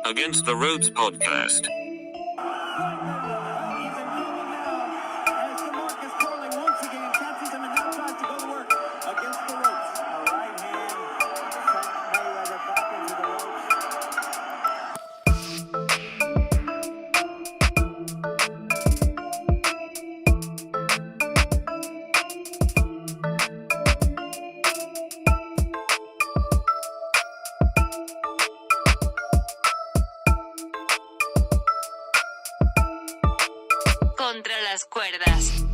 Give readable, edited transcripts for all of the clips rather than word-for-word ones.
Against the Ropes podcast. Contra las cuerdas.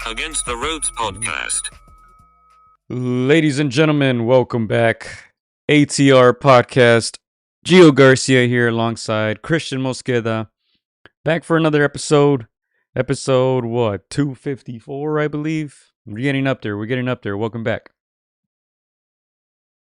Against the Ropes podcast. Ladies and gentlemen, welcome back. AtR podcast. Gio Garcia here alongside Christian Mosqueda. Back for another episode. Episode, what, 254, I believe? We're getting up there. Welcome back.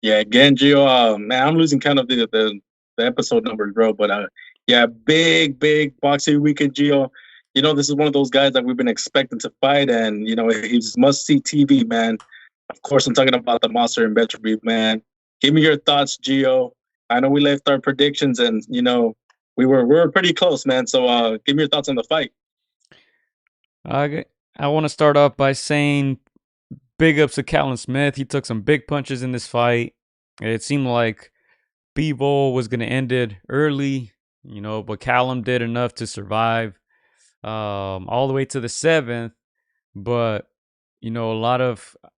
Yeah, again, Gio, man, I'm losing count of the episode numbers, bro. But yeah, big boxing weekend, Gio. You know, this is one of those guys that we've been expecting to fight, and, you know, he's must-see TV, man. Of course, I'm talking about the monster in Beterbiev, man. Give me your thoughts, Gio. I know we left our predictions, and, you know, we were pretty close, man. So give me your thoughts on the fight. I want to start off by saying big ups to Callum Smith. He took some big punches in this fight. It seemed like Bivol was going to end it early, you know, but Callum did enough to survive. All the way to the 7th, but you know,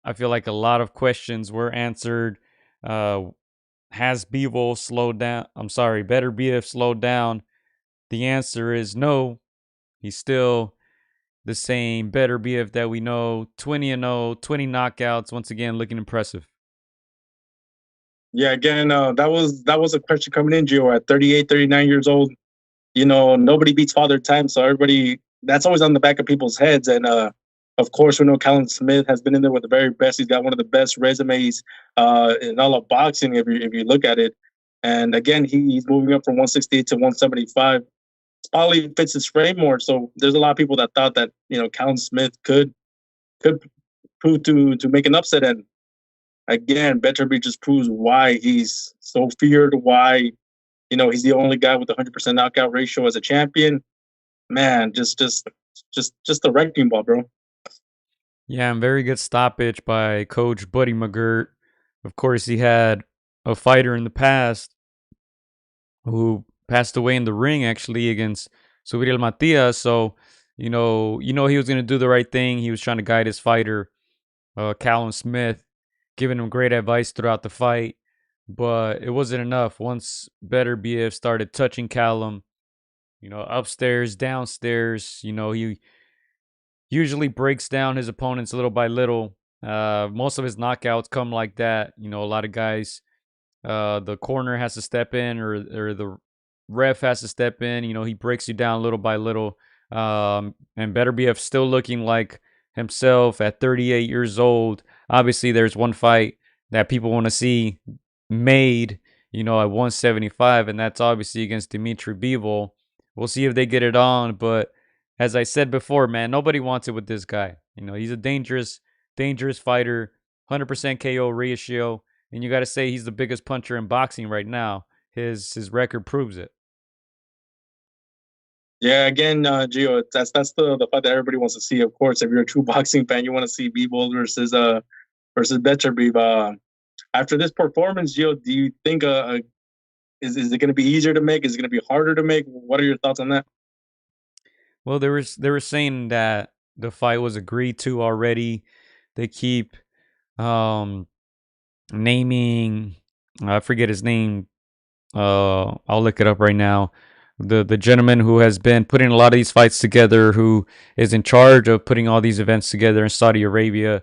I feel like a lot of questions were answered. Has Beterbiev slowed down? Beterbiev slowed down? The answer is no. He's still the same Beterbiev that we know. 20-0, 20 knockouts. Once again, looking impressive. Yeah, again, that was a question coming in, Gio, at 38, 39 years old. You know, nobody beats Father Time, so everybody, that's always on the back of people's heads. And of course, we know Callum Smith has been in there with the very best. He's got one of the best resumes in all of boxing, if you look at it. And again, he's moving up from 168 to 175. It probably fits his frame more. So there's a lot of people that thought that, you know, Callum Smith could prove to make an upset. And again, Beterbiev just proves why he's so feared, why, you know, he's the only guy with a 100% knockout ratio as a champion. Man, just a wrecking ball, bro. Yeah, and very good stoppage by Coach Buddy McGirt. Of course, he had a fighter in the past who passed away in the ring, actually, against Subriel Matias. So, you know, he was going to do the right thing. He was trying to guide his fighter, Callum Smith, giving him great advice throughout the fight. But it wasn't enough. Once Beterbiev started touching Callum, you know, upstairs, downstairs, you know, he usually breaks down his opponents little by little. Most of his knockouts come like that. You know, a lot of guys, the corner has to step in or the ref has to step in. You know, he breaks you down little by little. And Beterbiev still looking like himself at 38 years old. Obviously, there's one fight that people want to see made, you know, at 175, and that's obviously against Dimitri Bivol. We'll see if they get it on, but as I said before, man, nobody wants it with this guy. You know, he's a dangerous fighter, 100% KO ratio, and you got to say he's the biggest puncher in boxing right now. His record proves it. Yeah, again, Gio, that's the fight that everybody wants to see. Of course, if you're a true boxing fan, you want to see Bivol versus Beterbiev. After this performance, Gio, do you think is it going to be easier to make? Is it going to be harder to make? What are your thoughts on that? Well, they were saying that the fight was agreed to already. They keep naming, I forget his name. I'll look it up right now. The gentleman who has been putting a lot of these fights together, who is in charge of putting all these events together in Saudi Arabia.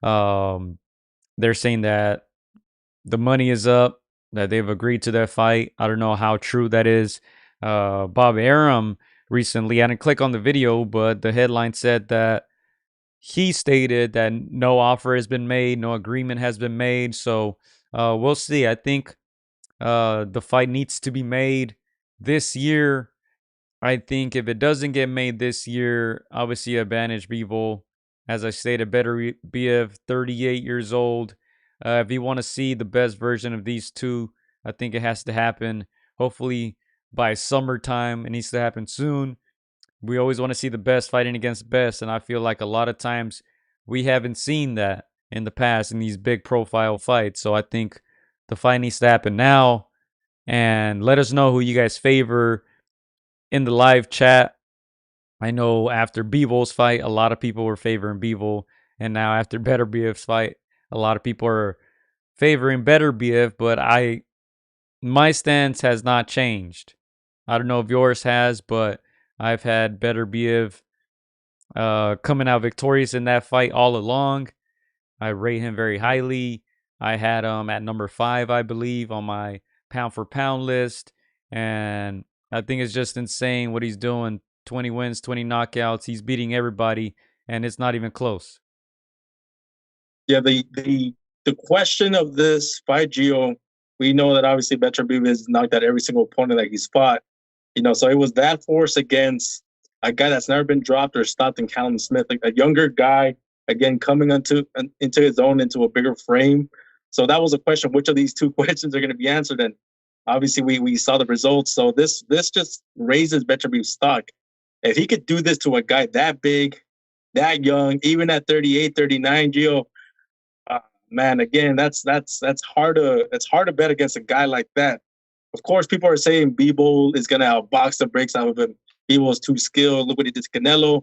They're saying that the money is up, that they've agreed to that fight. I don't know how true that is. Bob Arum recently, I didn't click on the video, but the headline said that he stated that no offer has been made, no agreement has been made. So we'll see. I think the fight needs to be made this year. I think if it doesn't get made this year, obviously advantage Bivol. As I stated, Beterbiev, 38 years old. If you want to see the best version of these two, I think it has to happen. Hopefully by summertime. It needs to happen soon. We always want to see the best fighting against the best, and I feel like a lot of times we haven't seen that in the past in these big profile fights. So I think the fight needs to happen now. And let us know who you guys favor in the live chat. I know after Bivol's fight, a lot of people were favoring Bivol. And now after Beterbiev's fight, a lot of people are favoring Beterbiev. But my stance has not changed. I don't know if yours has, but I've had Beterbiev coming out victorious in that fight all along. I rate him very highly. I had him at number 5, I believe, on my pound for pound list. And I think it's just insane what he's doing. 20 wins, 20 knockouts. He's beating everybody, and it's not even close. Yeah, the question of this fight, Gio, we know that obviously Beterbiev has knocked out every single opponent that he's fought. So it was that force against a guy that's never been dropped or stopped in Callum Smith, like a younger guy, again, coming into his own, into a bigger frame. So that was a question, which of these two questions are going to be answered? And obviously we saw the results. So this just raises Beterbiev's stock. If he could do this to a guy that big, that young, even at 38, 39, Gio, man, again, that's hard to bet against a guy like that. Of course, people are saying Bivol is going to outbox the breaks out of him. Bivol's too skilled. Look what he did to Canelo.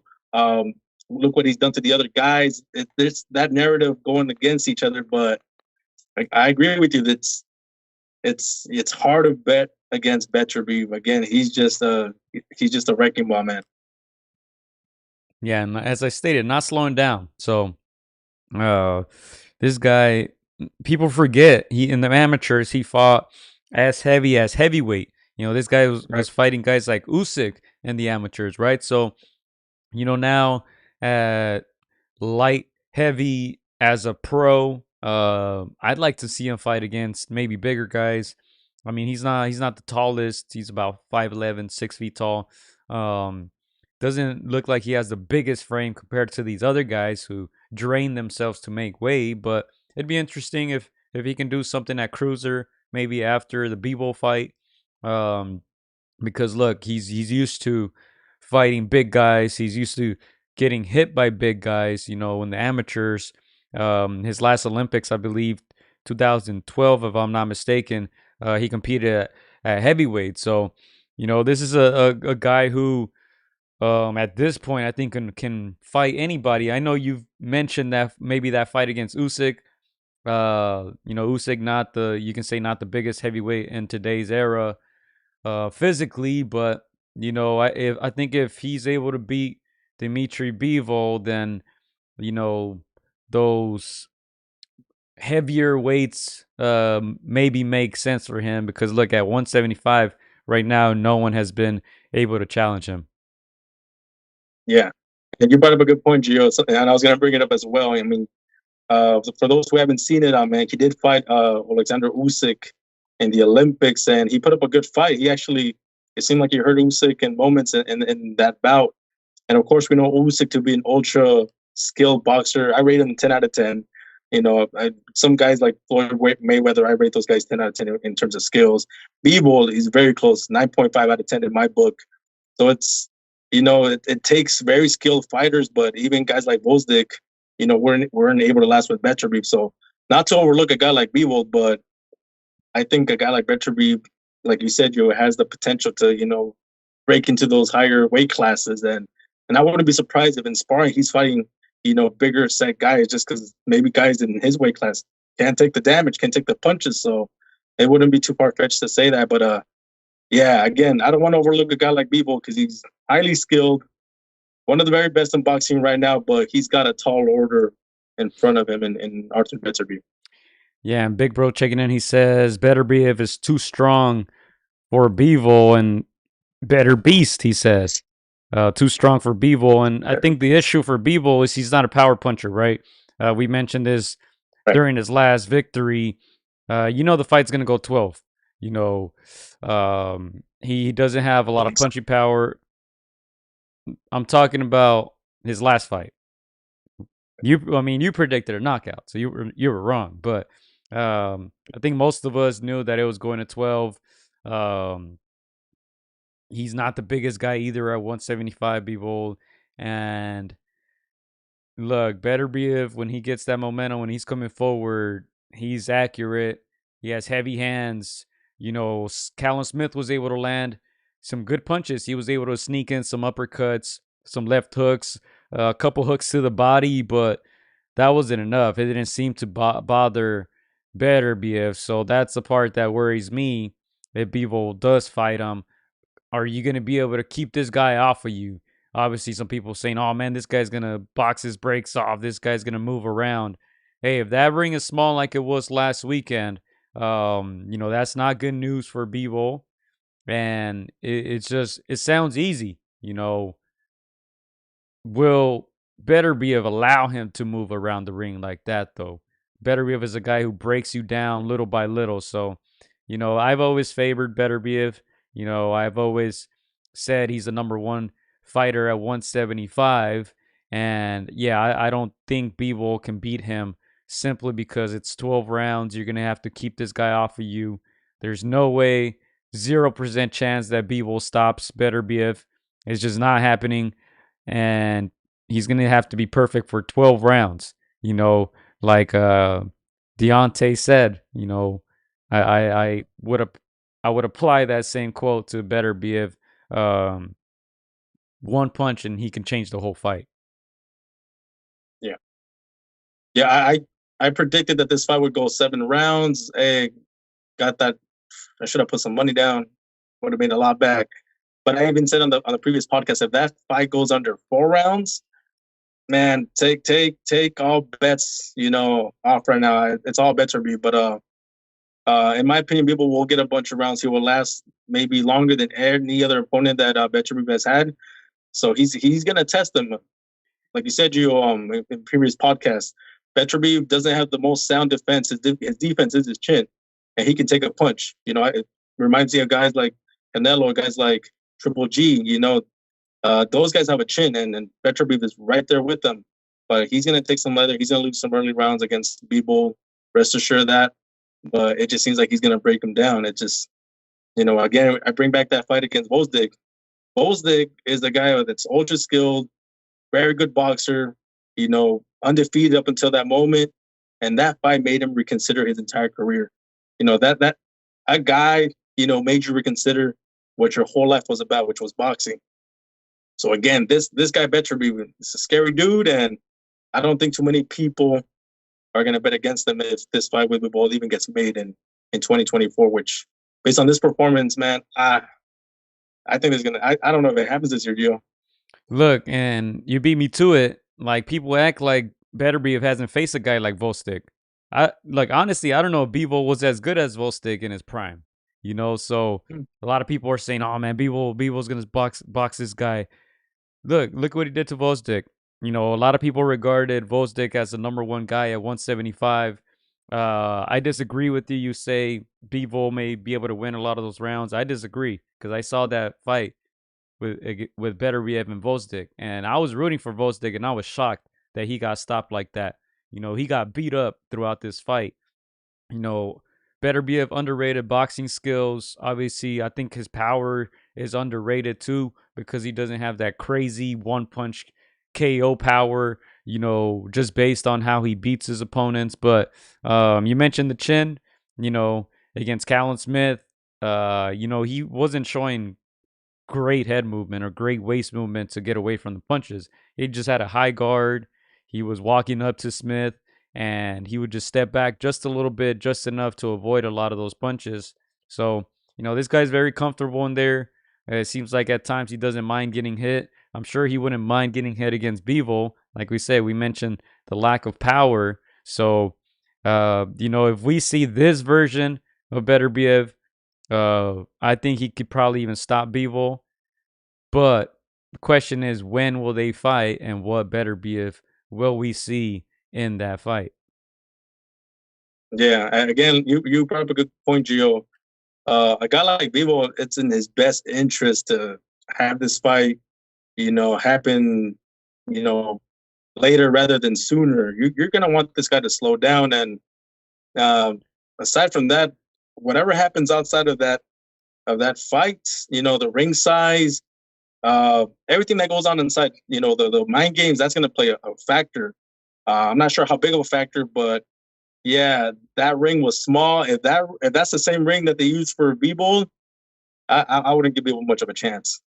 Look what he's done to the other guys. There's that narrative going against each other. But I agree with you. It's hard to bet against Beterbiev. Again, he's just a wrecking ball, man. Yeah, and as I stated, not slowing down. So this guy, people forget, he in the amateurs he fought as heavy as heavyweight. This guy was fighting guys like Usyk in the amateurs, right? So, now at light heavy as a pro, I'd like to see him fight against maybe bigger guys. I mean, he's not the tallest. He's about 5'11", 6 feet tall. Doesn't look like he has the biggest frame compared to these other guys who drain themselves to make weight. But it'd be interesting if he can do something at cruiser, maybe after the Bivol fight. Because look, he's used to fighting big guys. He's used to getting hit by big guys. In the amateurs, his last Olympics, I believe, 2012, if I'm not mistaken, he competed at heavyweight. So, this is a guy who, at this point, I think can fight anybody. I know you've mentioned that maybe that fight against Usyk. Usyk not the biggest heavyweight in today's era, physically, but I think if he's able to beat Dimitri Bivol, then those heavier weights maybe make sense for him, because look, at 175 right now, no one has been able to challenge him. Yeah, and you brought up a good point, Gio, and I was going to bring it up as well. I mean, for those who haven't seen it, man, he did fight Alexander Usyk in the Olympics, and he put up a good fight. It seemed like he hurt Usyk in moments in that bout. And of course, we know Usyk to be an ultra skilled boxer. I rate him 10 out of 10. Some guys like Floyd Mayweather, I rate those guys 10 out of 10 in terms of skills. Bivol is very close, 9.5 out of 10 in my book. So it takes very skilled fighters, but even guys like Vosdik, weren't able to last with Beterbiev. So not to overlook a guy like Bivol, but I think a guy like Beterbiev, like you said, has the potential to, break into those higher weight classes. And I wouldn't be surprised if in sparring he's fighting, bigger set guys, just because maybe guys in his weight class can't take the damage, can't take the punches. So it wouldn't be too far fetched to say that. But yeah, again, I don't want to overlook a guy like Bivol because he's highly skilled, one of the very best in boxing right now, but he's got a tall order in front of him in Artur Beterbieve. Yeah, and Big Bro checking in. He says Beterbiev is too strong for Bivol and better beast, he says. Too strong for Bivol. And I think the issue for Bivol is he's not a power puncher, right? We mentioned this during his last victory. The fight's going to go 12. He doesn't have a lot of punchy power. I'm talking about his last fight. You predicted a knockout, so you were wrong. But I think most of us knew that it was going to 12. He's not the biggest guy either at 175, Bivol. And look, Beterbiev, when he gets that momentum, when he's coming forward, he's accurate. He has heavy hands. Callum Smith was able to land some good punches. He was able to sneak in some uppercuts, some left hooks, a couple hooks to the body, but that wasn't enough. It didn't seem to bother Beterbiev. So that's the part that worries me. If Bivol does fight him, are you going to be able to keep this guy off of you? Obviously, some people saying, oh, man, this guy's going to box his brakes off. This guy's going to move around. Hey, if that ring is small like it was last weekend, that's not good news for Bivol. And it sounds easy. Will Beterbiev allow him to move around the ring like that, though? Beterbiev is a guy who breaks you down little by little. So, I've always favored Beterbiev. I've always said he's the number one fighter at 175. And yeah, I don't think Bivol can beat him simply because it's 12 rounds. You're going to have to keep this guy off of you. There's no way, 0% chance that Bivol stops Beterbiev. It's just not happening. And he's going to have to be perfect for 12 rounds. Like Deontay said, I would apply that same quote to Beterbiev. One punch and he can change the whole fight. Yeah. I predicted that this fight would go 7 rounds. I should have put some money down. Would have made a lot back. But I even said on the previous podcast, if that fight goes under 4 rounds, man, take all bets, off right now. It's all Beterbiev. But in my opinion, people will get a bunch of rounds. He will last maybe longer than any other opponent that Beterbiev has had. So he's gonna test them. Like you said, in previous podcasts, Beterbiev doesn't have the most sound defense. His defense is his chin, and he can take a punch. It reminds me of guys like Canelo, guys like Triple G. Those guys have a chin, and Beterbiev is right there with them. But he's gonna take some leather. He's gonna lose some early rounds against Bivol. Rest assured of that. But it just seems like he's gonna break him down. It just, again, I bring back that fight against Vosdik. Vosdik is the guy that's ultra skilled, very good boxer, undefeated up until that moment. And that fight made him reconsider his entire career. That guy, made you reconsider what your whole life was about, which was boxing. So again, this guy Beterbiev is a scary dude, and I don't think too many people are going to bet against him if this fight with Bivol even gets made in 2024, which, based on this performance, man, I think it's going to, I don't know if it happens this year, Gio. Look, and you beat me to it. Like, people act like Beterbiev hasn't faced a guy like Vosdik. Honestly, I don't know if Bivol was as good as Vosdik in his prime. So a lot of people are saying, oh man, Bivol's going to box this guy. Look what he did to Vosdik. A lot of people regarded Vosdik as the number one guy at 175. I disagree with you. You say Bivol may be able to win a lot of those rounds. I disagree because I saw that fight with Beterbiev and Vosdik, and I was rooting for Vosdik, and I was shocked that he got stopped like that. He got beat up throughout this fight. Beterbiev underrated boxing skills. Obviously, I think his power is underrated too because he doesn't have that crazy one punch KO power, just based on how he beats his opponents. But you mentioned the chin, against Callum Smith. He wasn't showing great head movement or great waist movement to get away from the punches. He just had a high guard. He was walking up to Smith and he would just step back just a little bit, just enough to avoid a lot of those punches. So, this guy's very comfortable in there. It seems like at times he doesn't mind getting hit. I'm sure he wouldn't mind getting hit against Bivol. Like we said, we mentioned the lack of power. So, if we see this version of Beterbiev, I think he could probably even stop Bivol. But the question is, when will they fight, and what Beterbiev will we see in that fight? Yeah, and again, you brought up a good point, Gio. A guy like Vivo, it's in his best interest to have this fight, happen, later rather than sooner. You're gonna want this guy to slow down, and aside from that, whatever happens outside of that fight, the ring size, everything that goes on inside, the mind games, that's gonna play a factor. I'm not sure how big of a factor, but yeah, that ring was small. If that's the same ring that they used for B-Bowl, I wouldn't give people much of a chance.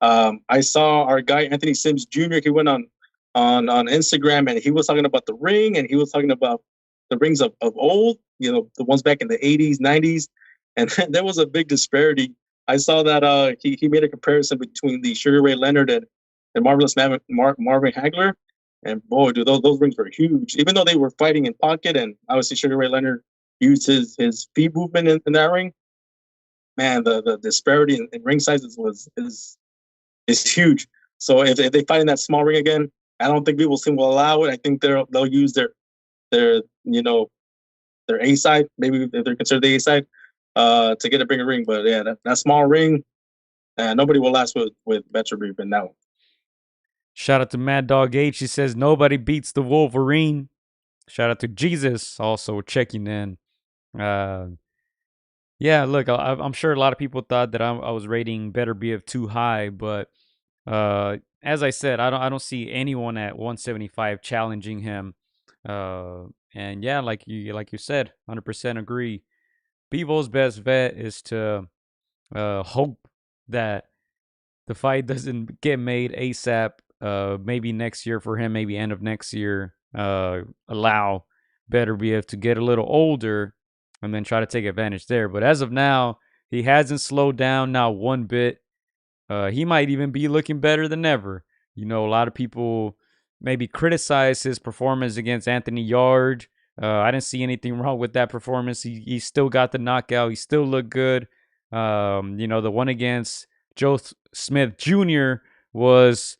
I saw our guy Anthony Sims Jr. He went on Instagram and he was talking about the ring and he was talking about the rings of old, the ones back in the 80s, 90s, and there was a big disparity. I saw that he made a comparison between the Sugar Ray Leonard and Marvelous Marvin Hagler. And boy, dude, those rings were huge. Even though they were fighting in pocket, and obviously Sugar Ray Leonard used his feet movement in that ring. Man, the disparity in ring sizes is huge. So if they fight in that small ring again, I don't think people will allow it. I think they'll use their their A side, maybe if they're considered the A side, to get a bigger ring. But yeah, that small ring, nobody will last with Beterbiev in that one. Shout out to Mad Dog H. He says nobody beats the Wolverine. Shout out to Jesus also checking in. Yeah, look, I'm sure a lot of people thought that I was rating Beterbiev too high, but as I said, I don't see anyone at 175 challenging him. And yeah, like you said, 100% agree. Bevo's best bet is to hope that the fight doesn't get made ASAP. Maybe next year for him, maybe end of next year. Allow Beterbiev to get a little older and then try to take advantage there. But as of now, he hasn't slowed down, not one bit. He might even be looking better than ever. A lot of people maybe criticize his performance against Anthony Yard. I didn't see anything wrong with that performance. He still got the knockout. He still looked good. The one against Joe Smith Jr. was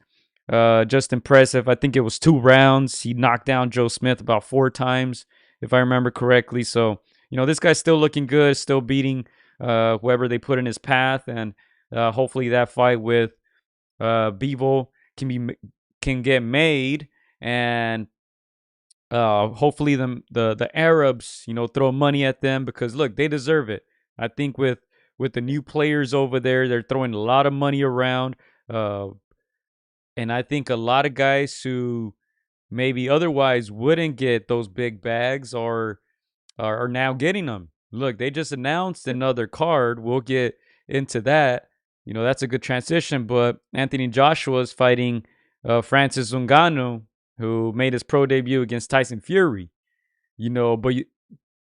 just impressive. I think it was 2 rounds. He knocked down Joe Smith about 4 times, if I remember correctly. So, this guy's still looking good, still beating whoever they put in his path. And hopefully that fight with Bivol can get made. And hopefully the Arabs, throw money at them because, look, they deserve it. I think with the new players over there, they're throwing a lot of money around. And I think a lot of guys who maybe otherwise wouldn't get those big bags are now getting them. Look, they just announced another card. We'll get into that. That's a good transition. But Anthony Joshua is fighting Francis Ngannou, who made his pro debut against Tyson Fury. But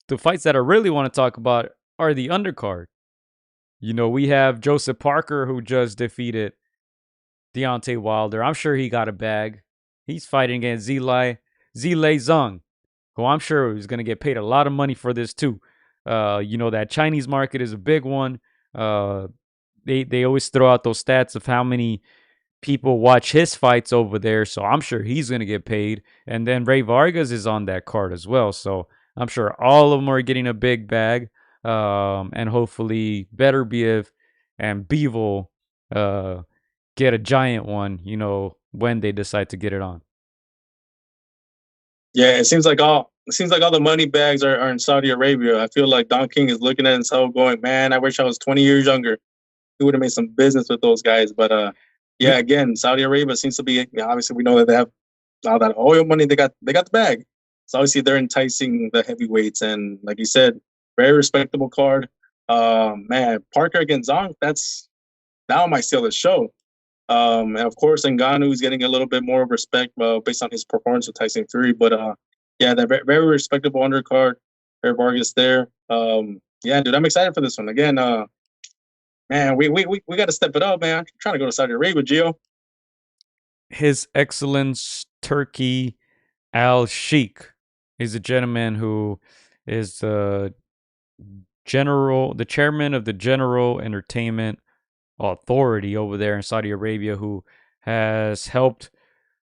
the fights that I really want to talk about are the undercard. We have Joseph Parker, who just defeated Deontay Wilder. I'm sure he got a bag. He's fighting against Zilei Zhang, who I'm sure is going to get paid a lot of money for this too. That Chinese market is a big one. They always throw out those stats of how many people watch his fights over there. So I'm sure he's going to get paid. And then Ray Vargas is on that card as well. So I'm sure all of them are getting a big bag. And hopefully Beterbiev and Bivol get a giant one, when they decide to get it on. Yeah, it seems like all the money bags are in Saudi Arabia. I feel like Don King is looking at himself going, man, I wish I was 20 years younger. He would have made some business with those guys. But Yeah, yeah, again, Saudi Arabia seems to be, obviously we know that they have all that oil money. They got the bag. So obviously they're enticing the heavyweights, and like you said, very respectable card. Man, Parker against Zonk, that's now might steal the show. And of course, Ngannou is getting a little bit more respect based on his performance with Tyson Fury. But yeah, that very respectable undercard. Eric Vargas there. Yeah, dude, I'm excited for this one. Again, man, we got to step it up, man. I'm trying to go to Saudi Arabia, Gio. His Excellence Turkey Al Sheikh is a gentleman who is the chairman of the General Entertainment Authority over there in Saudi Arabia, who has helped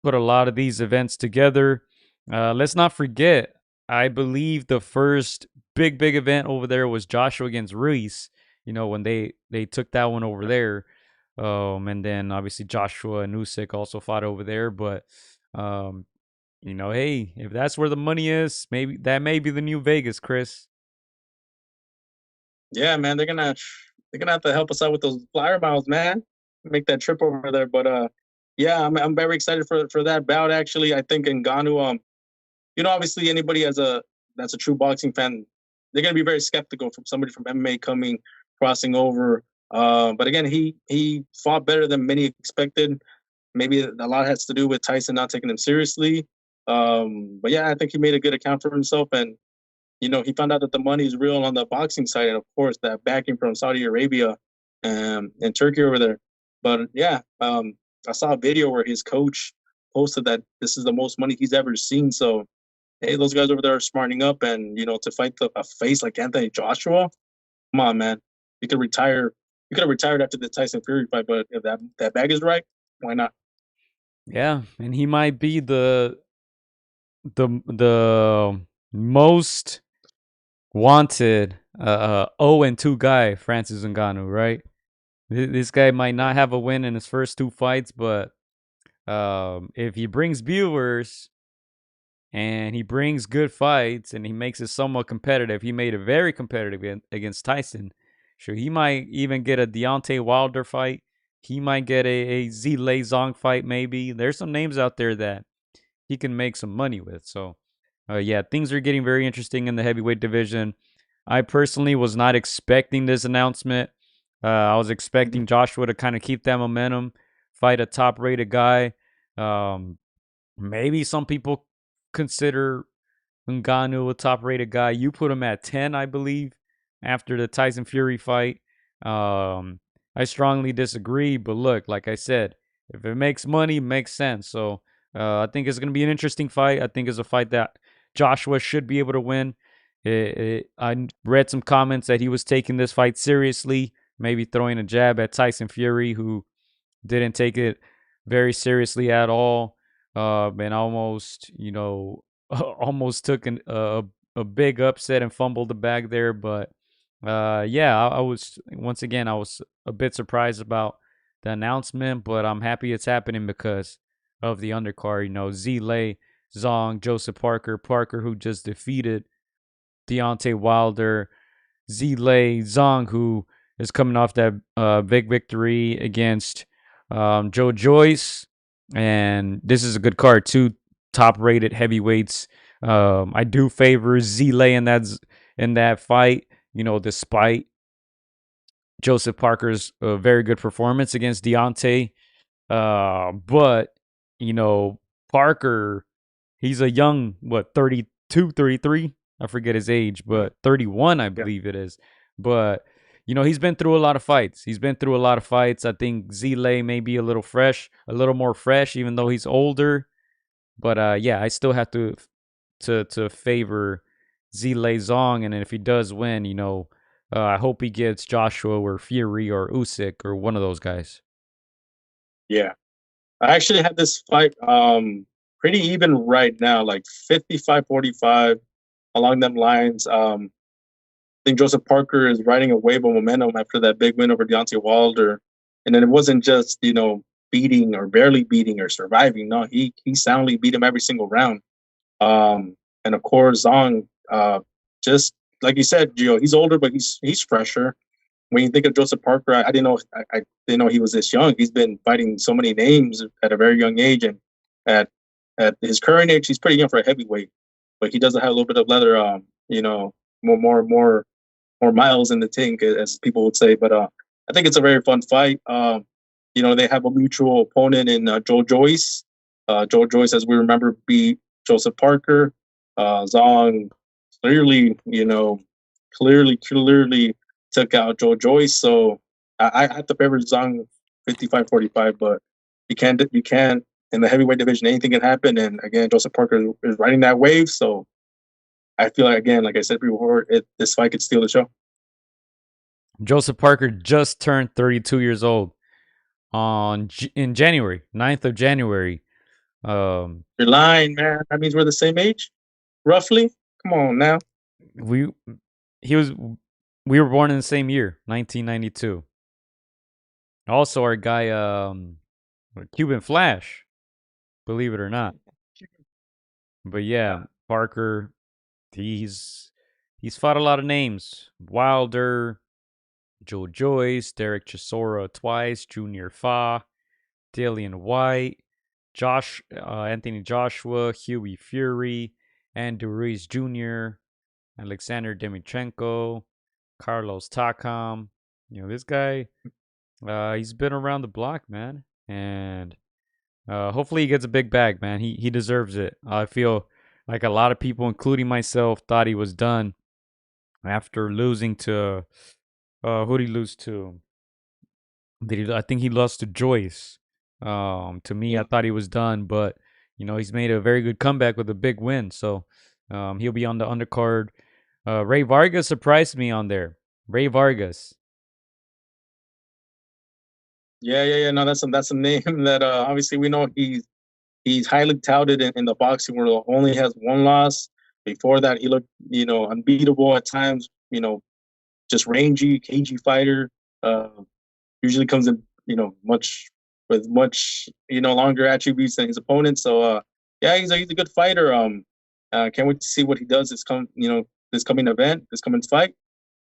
put a lot of these events together. Let's not forget, I believe the first big event over there was Joshua against Ruiz. When they took that one over there, and then obviously Joshua and Usyk also fought over there. But hey, if that's where the money is, maybe that may be the new Vegas, Chris. Yeah, man, they're gonna have to help us out with those flyer miles, man. Make that trip over there. But yeah, I'm very excited for that bout. Actually, I think Ngannou, obviously anybody that's a true boxing fan, they're gonna be very skeptical from somebody from MMA coming crossing over. But again, he fought better than many expected. Maybe a lot has to do with Tyson not taking him seriously. But yeah, I think he made a good account for himself, and he found out that the money is real on the boxing side, and of course that backing from Saudi Arabia and Turkey over there. But yeah, I saw a video where his coach posted that this is the most money he's ever seen. So hey, those guys over there are smartening up, and to fight a face like Anthony Joshua, come on, man, you could retire. You could have retired after the Tyson Fury fight, but if that bag is right, why not? Yeah, and he might be the most wanted 0-2 guy, Francis Ngannou, right? This guy might not have a win in his first two fights, but if he brings viewers and he brings good fights and he makes it somewhat competitive, he made it very competitive against Tyson. Sure, he might even get a Deontay Wilder fight. He might get a Zhilei Zhang fight, maybe. There's some names out there that he can make some money with. So, yeah, things are getting very interesting in the heavyweight division. I personally was not expecting this announcement. I was expecting Joshua to kind of keep that momentum, fight a top-rated guy. Maybe some people consider Ngannou a top-rated guy. You put him at 10, I believe, after the Tyson Fury fight. I strongly disagree, but look, like I said, if it makes money, it makes sense. So I think it's going to be an interesting fight. I think it's a fight that Joshua should be able to win. I read some comments that he was taking this fight seriously, maybe throwing a jab at Tyson Fury, who didn't take it very seriously at all, and almost, almost took a big upset and fumbled the bag there. But yeah, I was a bit surprised about the announcement, but I'm happy it's happening because of the undercard. Zhilei Zhang, Joseph Parker, who just defeated Deontay Wilder, Zhilei Zhang, who is coming off that big victory against Joe Joyce, and this is a good card. Two top-rated heavyweights. I do favor Zhilei in that fight. Despite Joseph Parker's very good performance against Deontay, but Parker, he's a young 32, 33. I forget his age, but 31, I believe it is. But he's been through a lot of fights. I think Zhilei may be a little more fresh, even though he's older. But yeah, I still have to favor Zhilei Zhang, and if he does win, I hope he gets Joshua or Fury or Usyk or one of those guys. Yeah, I actually had this fight pretty even right now, like 55-45 along them lines. I think Joseph Parker is riding a wave of momentum after that big win over Deontay Wilder. And then it wasn't just, beating or barely beating or surviving. No, he soundly beat him every single round. And of course, Zong, just like you said, Gio, he's older, but he's fresher. When you think of Joseph Parker, I didn't know I didn't know he was this young. He's been fighting so many names at a very young age, and at at his current age, he's pretty young for a heavyweight. But he doesn't have a little bit of leather, you know, more miles in the tank, as people would say. But I think it's a very fun fight. You know, they have a mutual opponent in Joe Joyce. Joe Joyce, as we remember, beat Joseph Parker. Zong clearly, you know, clearly took out Joe Joyce. So I have to favor Zong 55-45, but you can't in the heavyweight division, anything can happen. And again, Joseph Parker is riding that wave. So I feel like, again, like I said before, this fight could steal the show. Joseph Parker just turned 32 years old in January, 9th of January. You're lying, man. That means we're the same age, roughly. Come on now. We were born in the same year, 1992. Also, our guy, Cuban Flash, believe it or not. But yeah, Parker, he's fought a lot of names: Wilder, Joe Joyce, Derek Chisora twice, Junior Fa, Dillian White, Anthony Joshua, Huey Fury, Andrew Ruiz Jr., Alexander Demichenko, Carlos Takam. You know, this guy, he's been around the block, man. And hopefully he gets a big bag, man. He deserves it. I feel like a lot of people, including myself, thought he was done after losing to, who did he lose to? I think he lost to Joyce. To me, I thought he was done, but you know, he's made a very good comeback with a big win. So he'll be on the undercard. Ray Vargas surprised me on there. Ray Vargas. Yeah. No, that's a name that obviously we know he's highly touted in the boxing world. Only has one loss. Before that, he looked, you know, unbeatable at times. You know, just rangy, cagey fighter. Usually comes in, you know, much, you know, longer attributes than his opponent. So yeah, he's a good fighter. Can't wait to see what he does this coming event, this coming fight.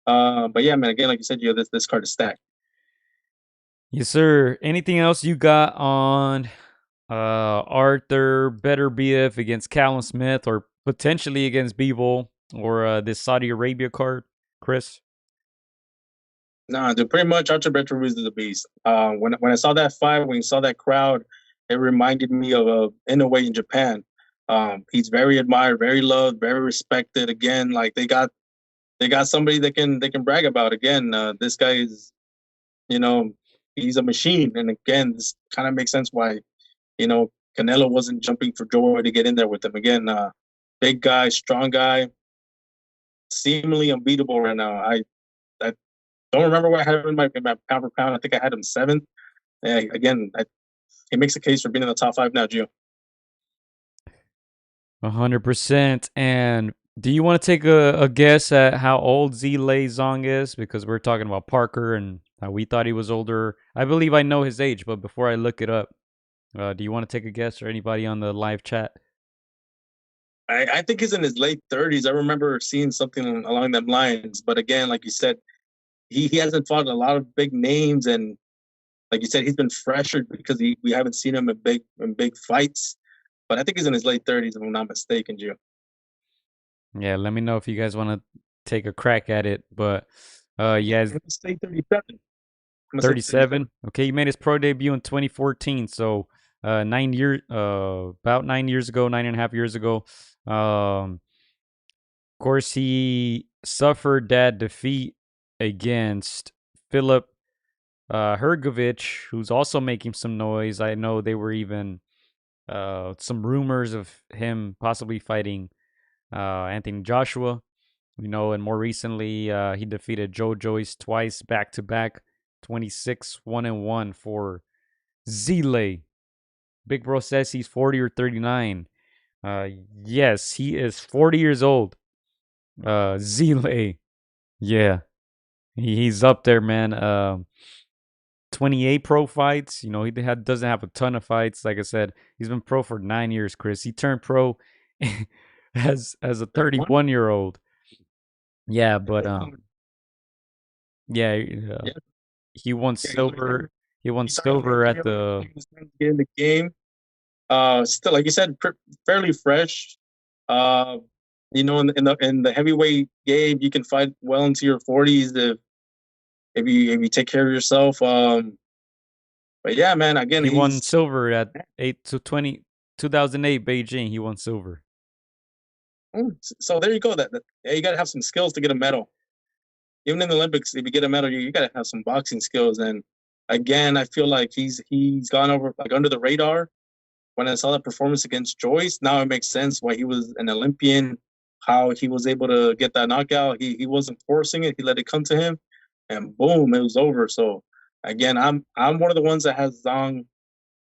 But yeah, man, again, like you said, this card is stacked. Yes, sir. Anything else you got on Artur Beterbieve against Callum Smith, or potentially against Bivol, or this Saudi Arabia card, Chris? Nah, dude, pretty much Artur Beterbieve is the beast. When I saw that fight, when you saw that crowd, it reminded me of Inoue in Japan. He's very admired, very loved, very respected. Again, like they got somebody they can brag about. Again, this guy is, you know, he's a machine. And again, this kind of makes sense why, you know, Canelo wasn't jumping for joy to get in there with him. Again, big guy, strong guy, seemingly unbeatable right now. I don't remember what I had him in my pound for pound. I think I had him 7th. Again, he makes a case for being in the top 5 now, Gio. 100%. And do you want to take a guess at how old Zhilei Zong is? Because we're talking about Parker and how we thought he was older. I believe I know his age, but before I look it up, do you want to take a guess, or anybody on the live chat? I think he's in his late 30s. I remember seeing something along them lines. But again, like you said, he hasn't fought a lot of big names, and like you said, he's been fresher because we haven't seen him in big fights. But I think he's in his late 30s, if I'm not mistaken, Gio. Yeah, let me know if you guys want to take a crack at it. But yeah, I'm gonna say 37. 37. Okay, he made his pro debut in 2014, so 9 years, about 9 years ago, 9.5 years ago. Of course, he suffered that defeat against Philip Hrgovic, who's also making some noise. I know they were even some rumors of him possibly fighting Anthony Joshua. You know, and more recently, he defeated Joe Joyce twice, back to back, 26-1-1 for Zhilei. Big Bro says he's 40 or 39. Yes, he is 40 years old. Zhilei. Yeah. He's up there, man. 28 pro fights. You know, doesn't have a ton of fights. Like I said, he's been pro for 9 years, Chris. He turned pro as a 31? 31-year-old. Yeah, but Yeah, yeah, yeah, he won yeah, he's only silver. He won he started late silver at career, but the. he was starting to get in the game. Still, like you said, fairly fresh. Uh, in the heavyweight game, you can fight well into your 40s if you take care of yourself. But yeah, man, again, He won silver at 2008 Beijing. He won silver. so there you go. Yeah, you got to have some skills to get a medal. Even in the Olympics, if you get a medal, you got to have some boxing skills. And again, I feel like he's gone over like under the radar. When I saw that performance against Joyce, now it makes sense why he was an Olympian, how he was able to get that knockout. He wasn't forcing it; he let it come to him, and boom, it was over. So again, I'm one of the ones that has Zhang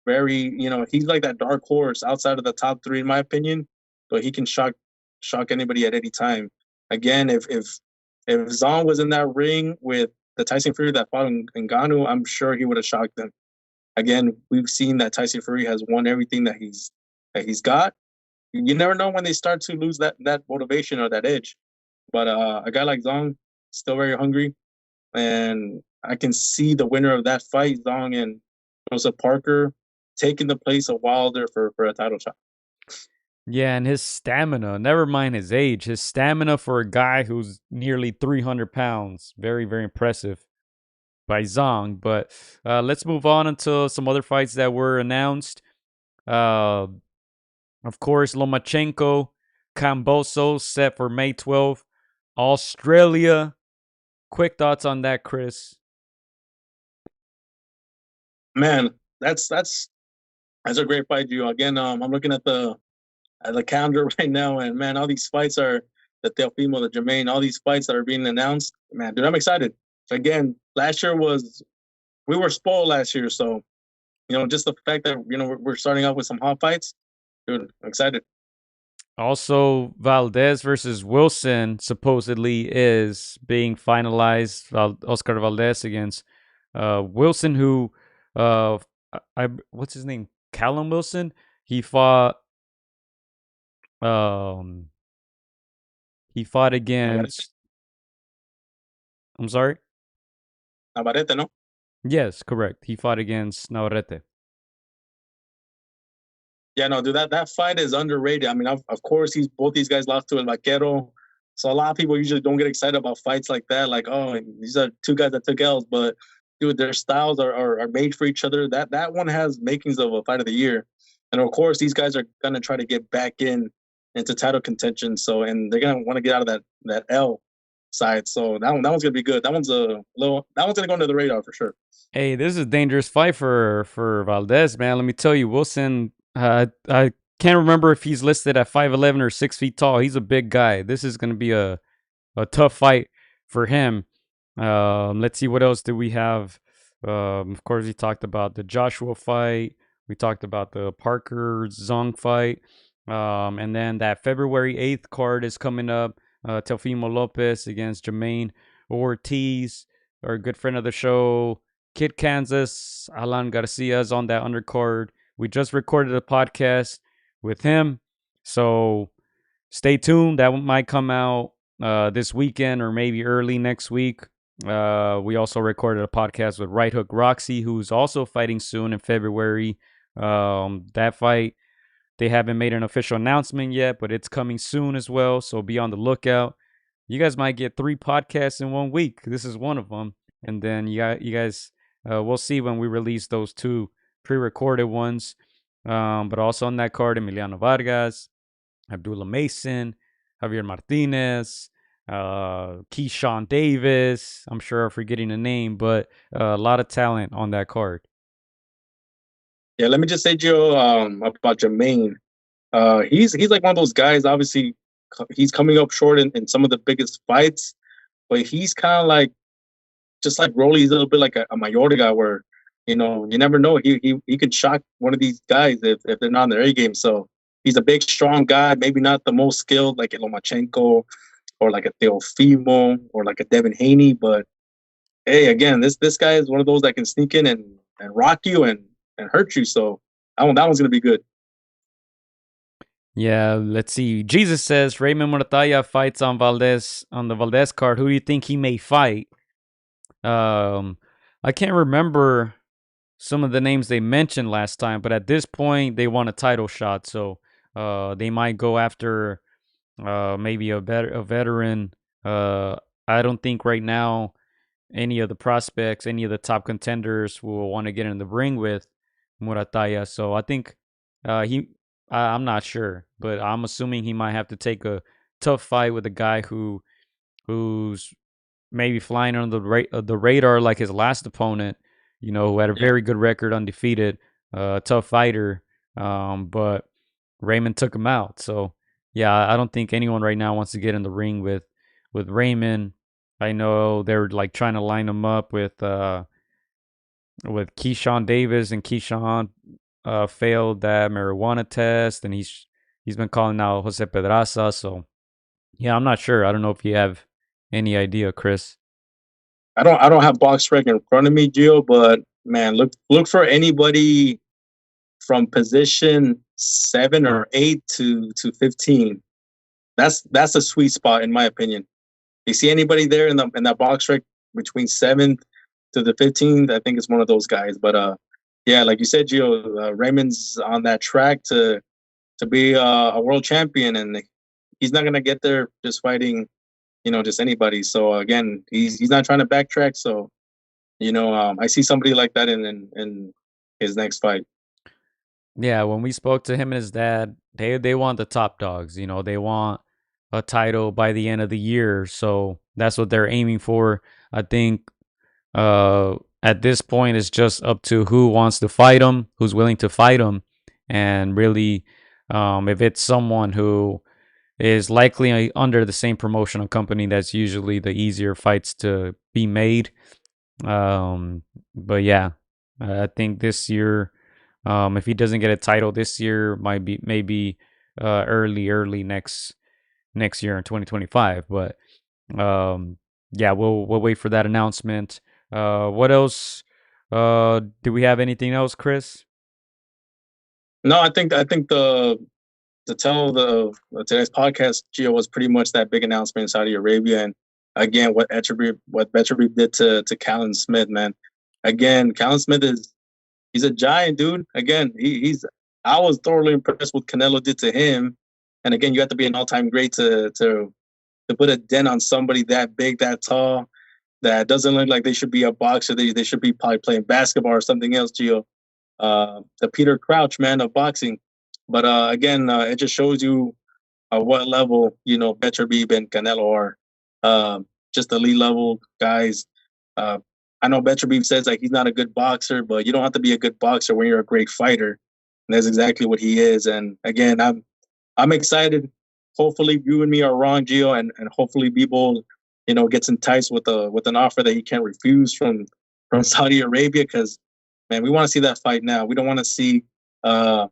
very, he's like that dark horse outside of the top three in my opinion, but he can shock anybody at any time. Again, if Zhang was in that ring with the Tyson Fury that fought in Ngannou, I'm sure he would have shocked them. Again, we've seen that Tyson Fury has won everything that he's got. You never know when they start to lose that motivation or that edge. But a guy like Zhang, still very hungry, and I can see the winner of that fight, Zhang and Joseph Parker, taking the place of Wilder for a title shot. Yeah, and his stamina, never mind his age, his stamina for a guy who's nearly 300 pounds. Very, very impressive by Zhang. But let's move on into some other fights that were announced. Of course, Lomachenko, Camboso set for May 12th. Australia. Quick thoughts on that, Chris? Man, that's a great fight, Gio. Again, I'm looking at the calendar right now, and man, all these fights are the Teofimo, the Jermaine, all these fights that are being announced. Man, dude, I'm excited. Again, last year we were spoiled last year, so just the fact that we're starting off with some hot fights, dude, I'm excited. Also, Valdez versus Wilson supposedly is being finalized. Oscar Valdez against Wilson, who what's his name? Callum Wilson. He fought um he fought Navarrete, against. I'm sorry. Navarrete, no? Yes, correct. He fought against Navarrete. Yeah, no, dude, that fight is underrated. I mean, of course, both these guys lost to El Vaquero, so a lot of people usually don't get excited about fights like that. Like, oh, these are two guys that took L's, but dude, their styles are made for each other. That one has makings of a fight of the year, and of course, these guys are gonna try to get back into title contention. So, and they're gonna want to get out of that L side. So that one's gonna be good. That one's gonna go under the radar for sure. Hey, this is a dangerous fight for Valdez, man. Let me tell you, Wilson. I can't remember if he's listed at 5'11" or 6 feet tall. He's a big guy. This is going to be a tough fight for him. Let's see what else do we have. Of course, we talked about the Joshua fight. We talked about the Parker Zong fight. And then that February 8th card is coming up. Teofimo Lopez against Jermaine Ortiz, our good friend of the show. Kid Kansas, Alan Garcia is on that undercard. We just recorded a podcast with him. So stay tuned. That might come out this weekend or maybe early next week. We also recorded a podcast with Right Hook Roxy, who's also fighting soon in February. That fight, they haven't made an official announcement yet, but it's coming soon as well. So be on the lookout. You guys might get 3 podcasts in 1 week. This is one of them. And then you guys, we'll see when we release those 2 pre-recorded ones. But also on that card, Emiliano Vargas, Abdullah Mason, Javier Martinez, Keyshawn Davis. I'm sure I'm forgetting a name, but a lot of talent on that card. Yeah, let me just say, Joe, about Jermaine. He's like one of those guys. Obviously, he's coming up short in some of the biggest fights, but he's kind of like just like Rolly. He's a little bit like a Mayorga guy, where you never know. He could shock one of these guys if they're not on their A game. So he's a big, strong guy. Maybe not the most skilled, like a Lomachenko or like a Teofimo or like a Devin Haney, but hey, again, this guy is one of those that can sneak in and rock you and hurt you. So that one's gonna be good. Yeah, let's see. Jesus says Raymond Morataya fights on the Valdez card. Who do you think he may fight? Um, I can't remember some of the names they mentioned last time, but at this point they want a title shot, so they might go after maybe a veteran. I don't think right now any of the prospects, any of the top contenders will want to get in the ring with Murataya. So I think I'm not sure, but I'm assuming he might have to take a tough fight with a guy who's maybe flying under the radar like his last opponent. Who had a very good record, undefeated, tough fighter. But Raymond took him out. So yeah, I don't think anyone right now wants to get in the ring with Raymond. I know they're like trying to line him up with Keyshawn Davis, and Keyshawn failed that marijuana test, and he's been calling out Jose Pedraza. So yeah, I'm not sure. I don't know if you have any idea, Chris. I don't have box rec in front of me, Gio, but man, look for anybody from position 7 or 8 to 15. That's a sweet spot in my opinion. You see anybody there in that box rec between 7th to the 15th, I think it's one of those guys. But yeah, like you said, Gio, Raymond's on that track to be a world champion, and he's not gonna get there just fighting, just anybody. So again, he's not trying to backtrack. So I see somebody like that in his next fight. Yeah, when we spoke to him and his dad, they want the top dogs. They want a title by the end of the year. So that's what they're aiming for. I think at this point it's just up to who wants to fight him, who's willing to fight him, and really, if it's someone who is likely under the same promotional company, that's usually the easier fights to be made. But yeah, I think this year, if he doesn't get a title this year, might be maybe early next year in 2025. But yeah, we'll wait for that announcement. What else? Do we have anything else, Chris? No, I think the tell of today's podcast, Gio, was pretty much that big announcement in Saudi Arabia, and again, what Beterbieve did to Callum Smith, man. Again, Callum Smith he's a giant, dude. Again, he's I was thoroughly impressed with Canelo did to him, and again, you have to be an all-time great to put a dent on somebody that big, that tall, that doesn't look like they should be a boxer. They should be probably playing basketball or something else, Gio. The Peter Crouch, man, of boxing. But again, it just shows you what level Beterbiev and Canelo are. Just elite level guys. I know Beterbiev says like he's not a good boxer, but you don't have to be a good boxer when you're a great fighter, and that's exactly what he is. And again, I'm excited. Hopefully, you and me are wrong, Gio, and hopefully, Bebo, gets enticed with an offer that he can't refuse from Saudi Arabia. Because man, we want to see that fight now. We don't want to see a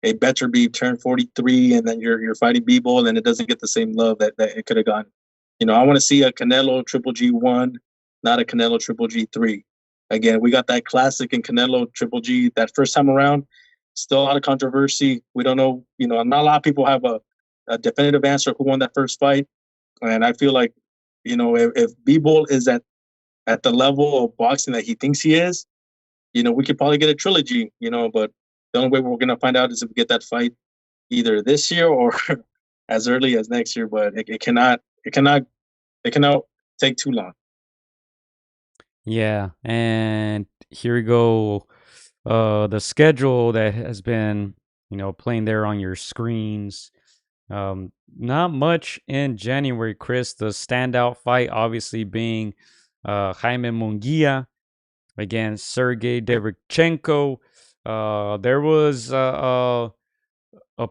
Beterbiev turn 43 and then you're fighting Bebo and it doesn't get the same love that it could have gotten. I want to see a Canelo Triple G1, not a Canelo Triple G3. Again, we got that classic in Canelo Triple G that first time around. Still a lot of controversy. We don't know. Not a lot of people have a definitive answer who won that first fight. And I feel like, if Bebo is at the level of boxing that he thinks he is, we could probably get a trilogy, but the only way we're going to find out is if we get that fight either this year or as early as next year. But it cannot take too long. Yeah, and here we go. The schedule that has been, playing there on your screens. Not much in January, Chris. The standout fight obviously being Jaime Munguia against Sergey Derevchenko. There was a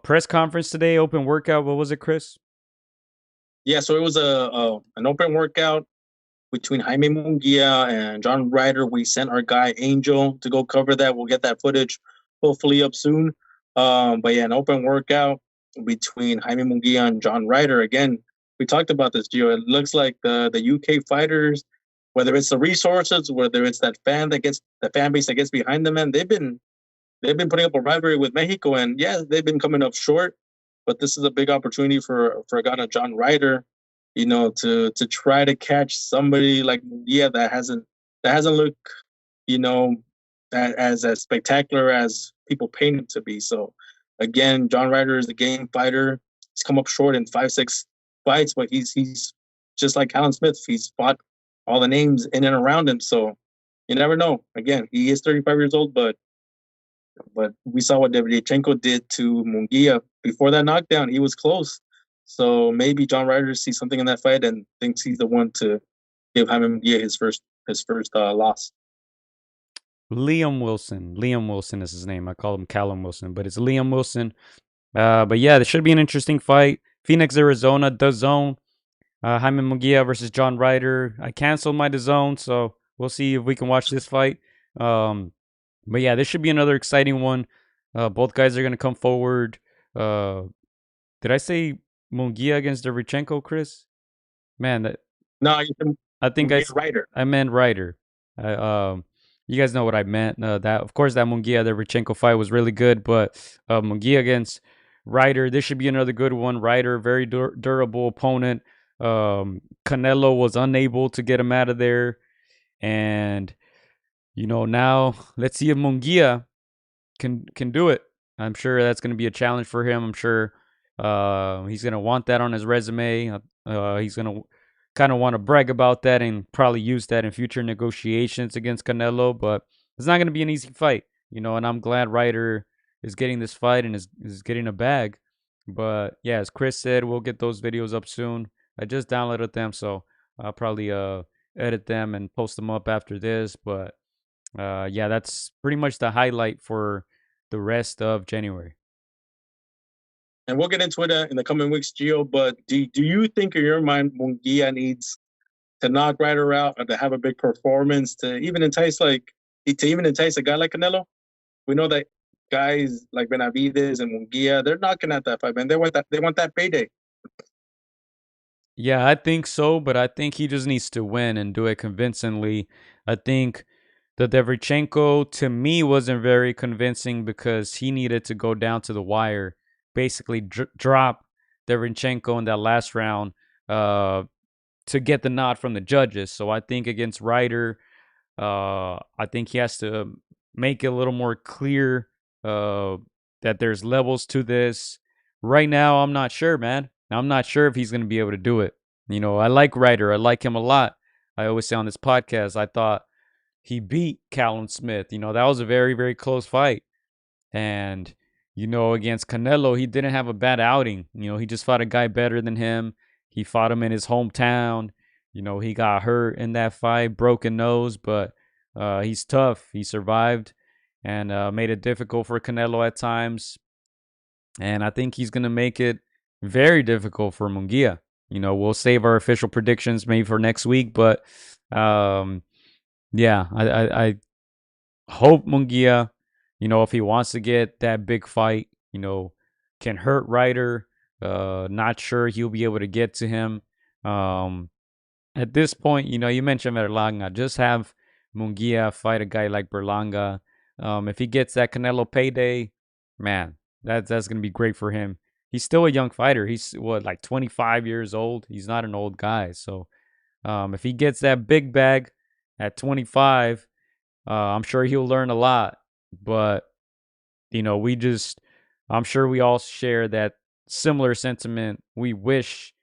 press conference today, open workout. What was it, Chris? Yeah, so it was an open workout between Jaime Munguia and John Ryder. We sent our guy Angel to go cover that. We'll get that footage hopefully up soon. But yeah, an open workout between Jaime Munguia and John Ryder. Again, we talked about this, Gio. It looks like the UK fighters, whether it's the resources, whether it's that fan base that gets behind them, man, they've been putting up a rivalry with Mexico, and yeah, they've been coming up short. but this is a big opportunity for a guy like John Ryder, to try to catch somebody like Munguia that hasn't looked, you know, as spectacular as people paint him to be. So again, John Ryder is a game fighter. He's come up short in 5-6 fights, but he's just like Callum Smith. He's fought all the names in and around him. So you never know. Again, he is 35 years old, but we saw what Lomachenko did to Munguia before that knockdown. He was close. So maybe John Ryder sees something in that fight and thinks he's the one to give Munguia his first loss. Liam Wilson. Liam Wilson is his name. I call him Callum Wilson, but it's Liam Wilson. But yeah, this should be an interesting fight. Phoenix, Arizona, DAZN. Jaime Munguia versus John Ryder. I canceled my DAZN, so we'll see if we can watch this fight. But yeah, this should be another exciting one. Both guys are going to come forward. Did I say Munguia against Derevchenko, Chris? Man, No, I think Ryder. I meant Ryder. You guys know what I meant. That of course that Munguia Derevchenko fight was really good, but Munguia against Ryder, this should be another good one. Ryder, very durable opponent. Canelo was unable to get him out of there, and now let's see if Munguia can do it. I'm sure that's going to be a challenge for him. I'm sure he's going to want that on his resume. He's going to kind of want to brag about that and probably use that in future negotiations against Canelo, but it's not going to be an easy fight, and I'm glad Ryder is getting this fight and is getting a bag. But yeah, as Chris said, we'll get those videos up soon. I just downloaded them, so I'll probably edit them and post them up after this. But yeah, that's pretty much the highlight for the rest of January. And we'll get into it in the coming weeks, Gio. But do you think, in your mind, Munguia needs to knock Ryder out or to have a big performance to even entice a guy like Canelo? We know that guys like Benavidez and Munguia, they're knocking at that fight, man. They want that payday. Yeah, I think so, but I think he just needs to win and do it convincingly. I think the Derevchenko, to me, wasn't very convincing because he needed to go down to the wire, basically drop Derevchenko in that last round to get the nod from the judges. So I think against Ryder, I think he has to make it a little more clear that there's levels to this. Right now, I'm not sure, man. I'm not sure if he's going to be able to do it. I like Ryder. I like him a lot. I always say on this podcast, I thought he beat Callum Smith. That was a very, very close fight. And, against Canelo, he didn't have a bad outing. He just fought a guy better than him. He fought him in his hometown. He got hurt in that fight, broken nose, but he's tough. He survived and made it difficult for Canelo at times. And I think he's going to make it very difficult for Munguia. We'll save our official predictions maybe for next week, but yeah, I hope Munguia, if he wants to get that big fight, can hurt Ryder. Not sure he'll be able to get to him. At this point, you mentioned Berlanga. Just have Munguia fight a guy like Berlanga. If he gets that Canelo payday, man, that's going to be great for him. He's still a young fighter. He's like 25 years old. He's not an old guy. So if he gets that big bag at 25, I'm sure he'll learn a lot. But, I'm sure we all share that similar sentiment. We wish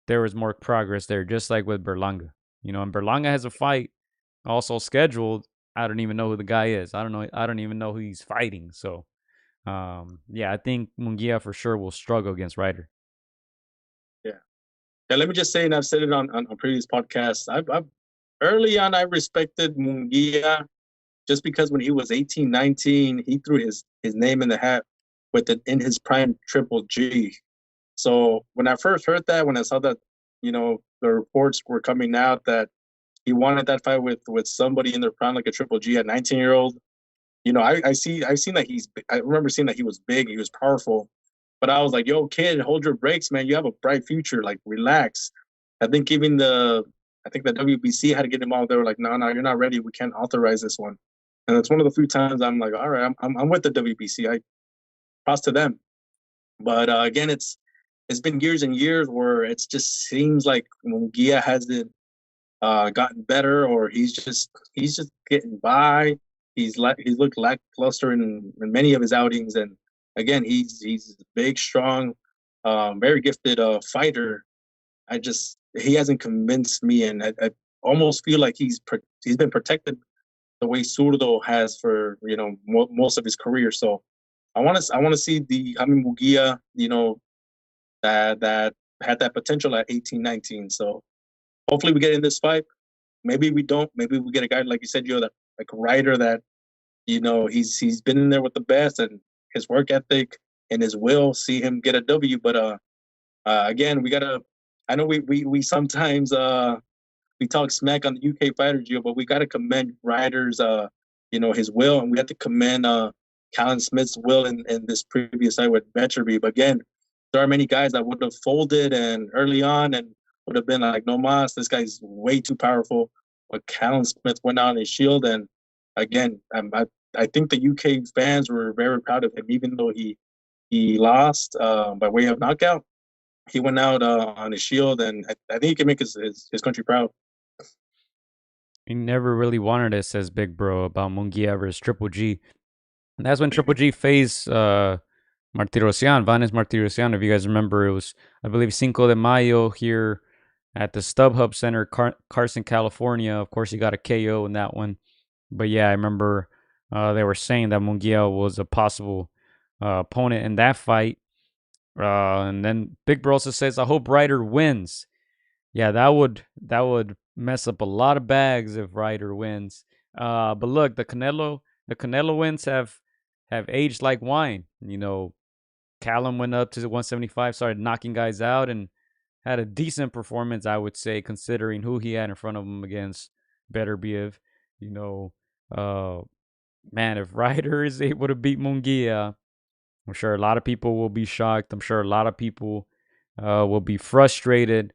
there was more progress there, just like with Berlanga. And Berlanga has a fight also scheduled. I don't even know who the guy is. I don't even know who he's fighting. So, yeah, I think Munguia for sure will struggle against Ryder. Yeah. Let me just say, and I've said it on previous podcasts, I've early on, I respected Munguia just because when he was 18, 19, he threw his name in the hat in his prime Triple G. So when I first heard that, when I saw that, the reports were coming out that he wanted that fight with somebody in their prime, like a Triple G, a 19-year-old. I've seen that I remember seeing that he was big, he was powerful, but I was like, yo, kid, hold your brakes, man. You have a bright future. Like, relax. I think the WBC had to get him out. They were like, no, you're not ready. We can't authorize this one. And it's one of the few times I'm like, all right, I'm with the WBC. I pass to them. But again, it's been years and years where it just seems like Munguia hasn't gotten better, or he's just getting by. He's looked lackluster in many of his outings, and again, he's a big, strong, very gifted fighter. He hasn't convinced me, and I almost feel like he's been protected the way Zurdo has for most of his career. So I want to see the Jaime Munguia, that had that potential at 18, 19. So hopefully we get in this fight. Maybe we don't. Maybe we get a guy like you said, that like a Ryder that he's been in there with the best, and his work ethic and his will see him get a W. But again, we gotta. I know we sometimes we talk smack on the UK fighter, Gio, but we gotta commend Ryder's his will, and we have to commend Callum Smith's will in this previous fight with Beterbieve. But again, there are many guys that would have folded and early on and would have been like, no mas, this guy's way too powerful. But Callum Smith went out on his shield, and again, I think the UK fans were very proud of him, even though he lost by way of knockout. He went out on his shield, and I think he can make his country proud. He never really wanted it, says Big Bro, about Munguia versus Triple G. And that's when Triple G faced Vanessa Martirosyan. If you guys remember, it was, I believe, Cinco de Mayo here at the StubHub Center, Carson, California. Of course, he got a KO in that one. But yeah, I remember they were saying that Munguia was a possible opponent in that fight. And then Big Bro also says, I hope Ryder wins. Yeah, that would mess up a lot of bags if Ryder wins. But look, the Canelo wins have aged like wine. Callum went up to 175, started knocking guys out, and had a decent performance, I would say, considering who he had in front of him against Beterbiev. Man, if Ryder is able to beat Munguia, I'm sure a lot of people will be shocked. I'm sure a lot of people will be frustrated,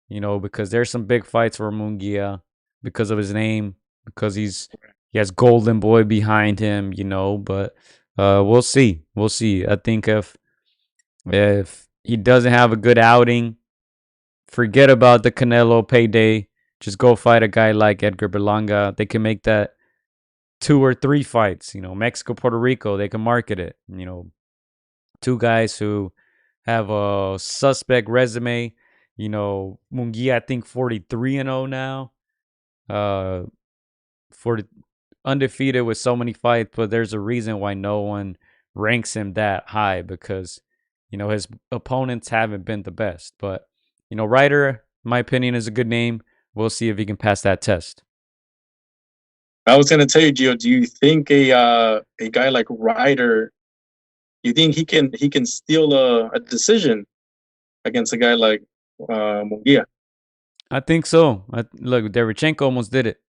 because there's some big fights for Munguia because of his name, because he has Golden Boy behind him, but we'll see. We'll see. I think if he doesn't have a good outing, forget about the Canelo payday. Just go fight a guy like Edgar Berlanga. They can make that 2 or 3 fights. Mexico, Puerto Rico, they can market it. 2 guys who have a suspect resume. Munguia, I think 43-0 now. 40 undefeated with so many fights, but there's a reason why no one ranks him that high, because his opponents haven't been the best. But Ryder, in my opinion, is a good name. We'll see if he can pass that test. I was gonna tell you, Gio, do you think a guy like Ryder, you think he can steal a decision against a guy like Munguia? I think so. Look, Derevchenko almost did it.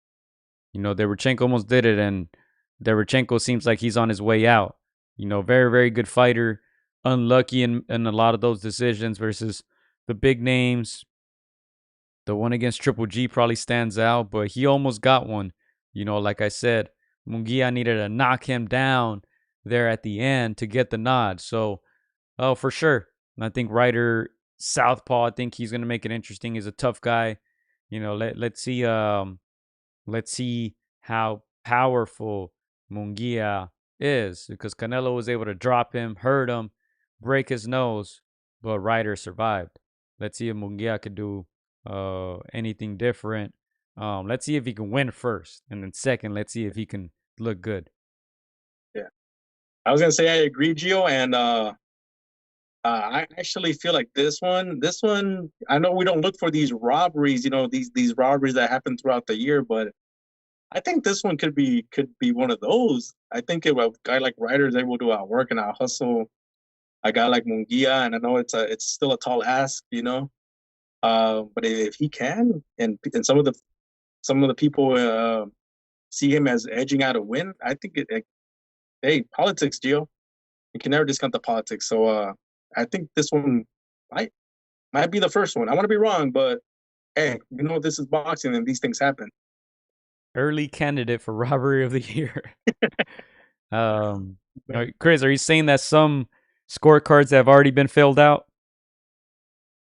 Derevchenko almost did it, and Derevchenko seems like he's on his way out. Very, very good fighter. Unlucky in a lot of those decisions versus the big names. The one against Triple G probably stands out, but he almost got one. Like I said, Munguia needed to knock him down there at the end to get the nod. So, for sure. I think Ryder, southpaw, I think he's going to make it interesting. He's a tough guy. Let's see how powerful Munguia is, because Canelo was able to drop him, hurt him, break his nose, but Ryder survived. Let's see if Munguia could do anything different. Let's see if he can win first, and then second, let's see if he can look good. Yeah, I was gonna say I agree, Gio, and I actually feel like this one. I know we don't look for these robberies, these robberies that happen throughout the year, but I think this one could be one of those. I think if a guy like Ryder is able to outwork and out hustle a guy like Munguia, and I know it's still a tall ask, but if he can, and some of the people see him as edging out a win, I think hey, politics, Gio. You can never discount the politics. So I think this one might be the first one. I want to be wrong, but hey, this is boxing and these things happen. Early candidate for robbery of the year. Chris, are you saying that some scorecards that have already been filled out.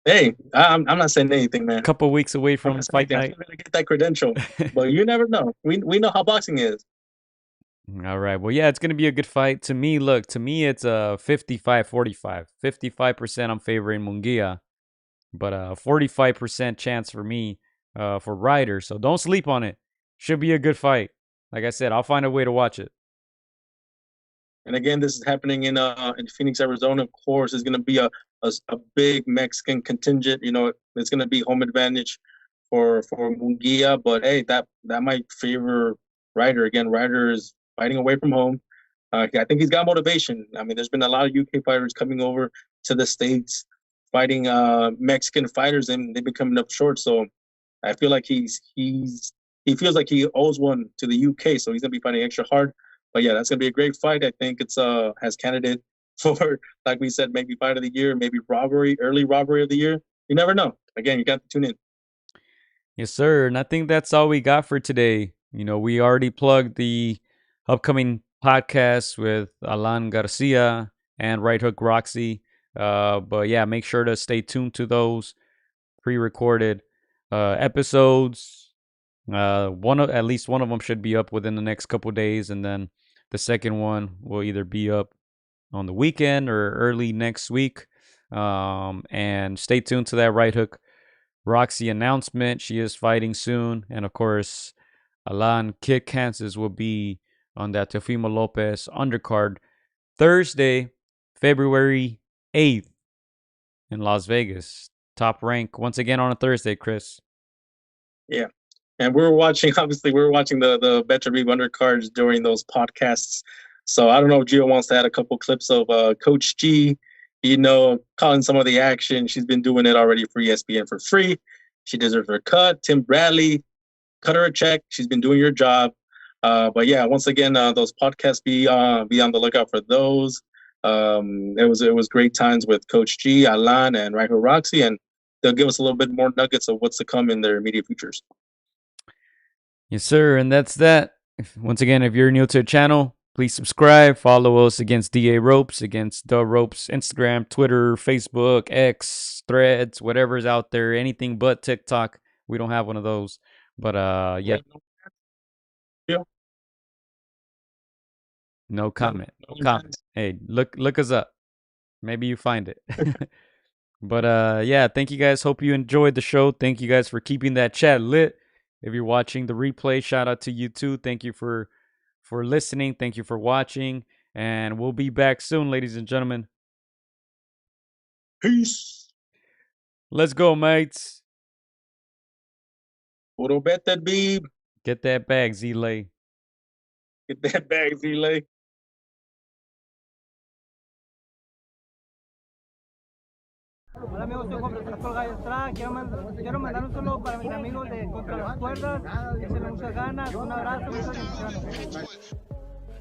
Hey, I'm not saying anything, man. A couple weeks away from fight night. I'm gonna get that credential, but you never know. We know how boxing is. All right. Well, yeah, it's going to be a good fight. To me, it's a 55-45. 55% I'm favoring Munguia, but a 45% chance for me for Ryder. So don't sleep on it. Should be a good fight. Like I said, I'll find a way to watch it. And again, this is happening in Phoenix, Arizona. Of course, it's going to be a big Mexican contingent. You know, it's going to be home advantage for Munguia. But hey, that might favor Ryder. Again, Ryder is fighting away from home. I think he's got motivation. I mean, there's been a lot of UK fighters coming over to the States fighting Mexican fighters, and they've been coming up short. So I feel like he feels like he owes one to the UK. So he's going to be fighting extra hard. But yeah, that's gonna be a great fight. I think it's has candidate for, like we said, maybe fight of the year, maybe early robbery of the year. You never know. Again, you got to tune in. Yes, sir. And I think that's all we got for today. You know, we already plugged the upcoming podcast with Alan Garcia and Right Hook Roxy. But yeah, make sure to stay tuned to those pre-recorded episodes. At least one of them should be up within the next couple days, and then the second one will either be up on the weekend or early next week. And stay tuned to that Right Hook Roxy announcement. She is fighting soon, and of course, Alan Kid Kansas will be on that Teofimo Lopez undercard Thursday, February 8th in Las Vegas. Top rank once again on a Thursday, Chris. Yeah. And we were watching the Beterbiev undercards during those podcasts. So I don't know if Gio wants to add a couple clips of Coach G, you know, calling some of the action. She's been doing it already for ESPN for free. She deserves her cut. Tim Bradley, cut her a check. She's been doing your job. But yeah, once again, those podcasts be on the lookout for those. It was great times with Coach G, Alan, and Raiho Roxy, and they'll give us a little bit more nuggets of what's to come in their immediate futures. Yes, sir. And that's that. Once again, if you're new to the channel, please subscribe. Follow us against DA Ropes, against the Ropes, Instagram, Twitter, Facebook, X, Threads, whatever's out there. Anything but TikTok. We don't have one of those. But yeah. No comment. No comment. Hey, look us up. Maybe you find it. But yeah, thank you guys. Hope you enjoyed the show. Thank you guys for keeping that chat lit. If you're watching the replay, shout out to you too. Thank you for listening. Thank you for watching. And we'll be back soon, ladies and gentlemen. Peace. Let's go, mates. Artur Beterbieve. Get that bag, Z-Lay. Get that bag, Z-Lay. Hola amigos, soy Juan Francisco Gallo. Quiero mandar un saludo para mis amigos de Contra las Cuerdas, que se le muchas ganas, un abrazo, muchas bendiciones.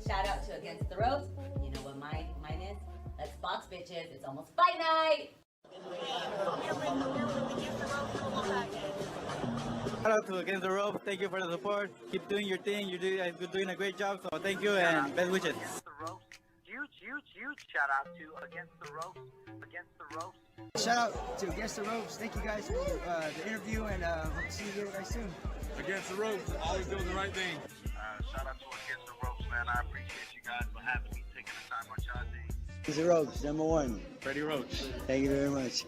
Shout out to Against the Ropes. You know what mine is? Let's box, bitches. It's almost fight night. Shout out to Against the Ropes. Thank you for the support. Keep doing your thing. You're doing a great job. So thank you and best wishes. Against the Ropes. Huge shout out to Against the Ropes. Against the Ropes. Shout out to Against the Ropes. Thank you guys for the interview, and hope to see you guys soon. Against the Ropes, always doing the right thing. Shout out to Against the Ropes, man. I appreciate you guys for having me, taking the time on y'all day. Against the Ropes, #1. Freddie Roach. Thank you very much.